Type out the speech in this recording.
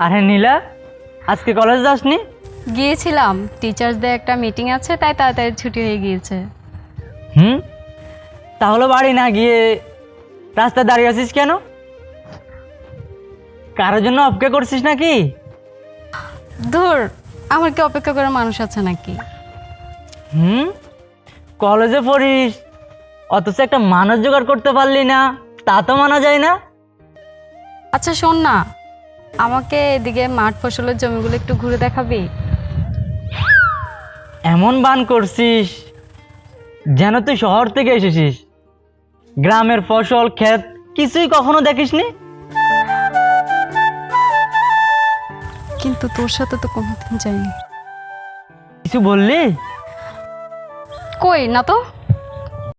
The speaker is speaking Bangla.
আরে নীলা, আজকে কলেজ যাসনি? গিয়েছিলাম, টিচার্সদের একটা মিটিং আছে তাই তাড়াতাড়ি ছুটি হয়ে গিয়েছে। হুম, তাহলে বাড়ি না গিয়ে রাস্তায় দাঁড়িয়ে আছিস কেন? কারোর জন্য অপেক্ষা করছিস নাকি? ধুর, আমার কি অপেক্ষা করার মানুষ আছে নাকি? হুম, কলেজে পড়িস অথচ একটা মানুষ জোগাড় করতে পারলি না, তা তো মানা যায় না। আচ্ছা শোন না, আমাকে এদিকে মাঠ ফসলের জমিগুলো একটু ঘুরে দেখাবি? এমন বান করছিস যেন তুই শহর থেকে এসেছিস, গ্রামের ফসল ক্ষেত কিছুই কখনো দেখিসনি। কিন্তু তোর সাথে তো কোনোদিন যাইনি। কিছু বললি? কই না তো।